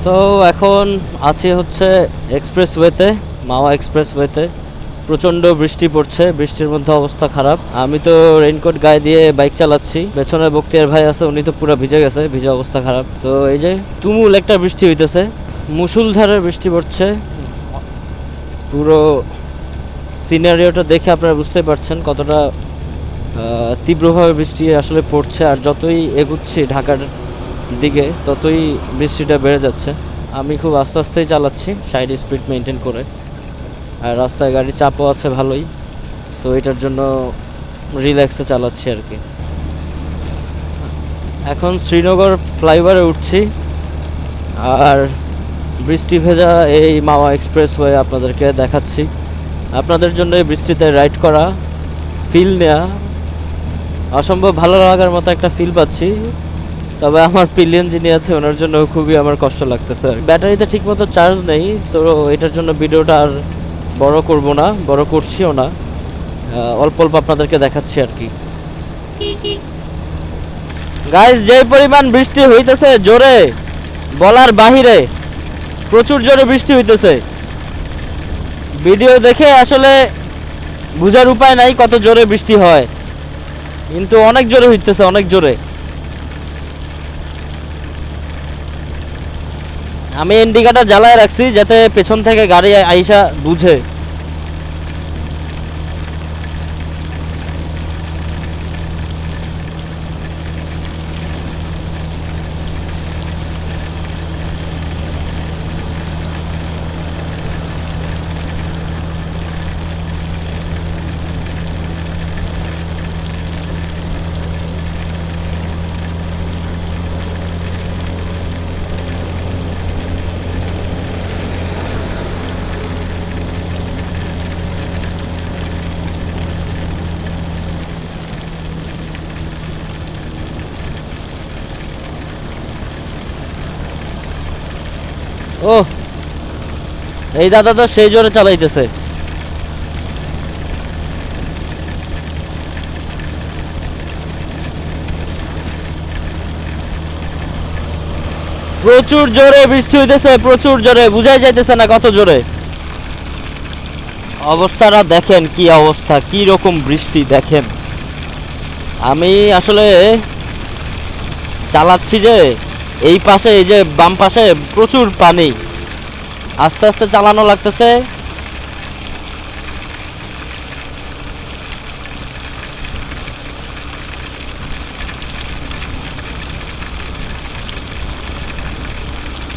So এখন আছি হচ্ছে এক্সপ্রেসওয়েতে, মাওয়া এক্সপ্রেসওয়েতে। প্রচণ্ড বৃষ্টি পড়ছে, বৃষ্টির মধ্যে অবস্থা খারাপ। আমি তো রেইনকোট গায়ে দিয়ে বাইক চালাচ্ছি, পেছনে বক্তিয়ার ভাই আছে, উনি তো পুরো ভিজে গেছে, ভিজে অবস্থা খারাপ। সো এই যে তুমুল একটা বৃষ্টি হইতেছে, মুষলধারে বৃষ্টি পড়ছে। পুরো সিনারিওটা দেখে আপনারা বুঝতে পারছেন কতটা তীব্রভাবে বৃষ্টি আসলে পড়ছে। আর যতই এগুচ্ছি ঢাকার দিকে ততই বৃষ্টিটা বেড়ে যাচ্ছে। আমি খুব আস্তে আস্তেই চালাচ্ছি, 60 স্পিড মেনটেন করে। আর রাস্তায় গাড়ি চাপও আছে ভালোই, সো এটার জন্য রিল্যাক্সে চালাচ্ছি আর কি। এখন শ্রীনগর ফ্লাইওভারে উঠছি, আর বৃষ্টি ভেজা এই মাওয়া এক্সপ্রেসওয়ে আপনাদেরকে দেখাচ্ছি। আপনাদের জন্য এই বৃষ্টিতে রাইড করা, ফিল নেওয়া অসম্ভব ভালো লাগার মতো একটা ফিল পাচ্ছি। তবে আমার পিলিয়ন যিনি আছে ওনার জন্য খুবই আমার কষ্ট লাগতেছে। ব্যাটারিতে ঠিকমতো চার্জ নেই, সো এটার জন্য ভিডিওটা আর বড় করব না, বড় করছিও না, অল্প অল্প আপনাদেরকে দেখাচ্ছি আর কি। গাইস, যে পরিমাণ বৃষ্টি হইতেছে জোরে বলার বাহিরে, প্রচুর জোরে বৃষ্টি হইতেছে। ভিডিও দেখে আসলে বুঝার উপায় নাই কত জোরে বৃষ্টি হয়, কিন্তু অনেক জোরে হইতেছে, অনেক জোরে। আমি ইন্ডিকেটর জ্বালায় রাখছি যাতে পেছন থেকে গাড়ি আইসা বুঝে। ও, এই দাদা তো সেই জোরে চালাইতেছে। প্রচুর জোরে বৃষ্টি হইতেছে, প্রচুর জোরে, বুঝাই যাইতেছে না কত জোরে। অবস্থাটা দেখেন, কি অবস্থা, কি রকম বৃষ্টি দেখেন। আমি আসলে চালাচ্ছি যে এই পাশে, এই যে বাম পাশে প্রচুর পানি, আস্তে আস্তে চালানো লাগতেছে।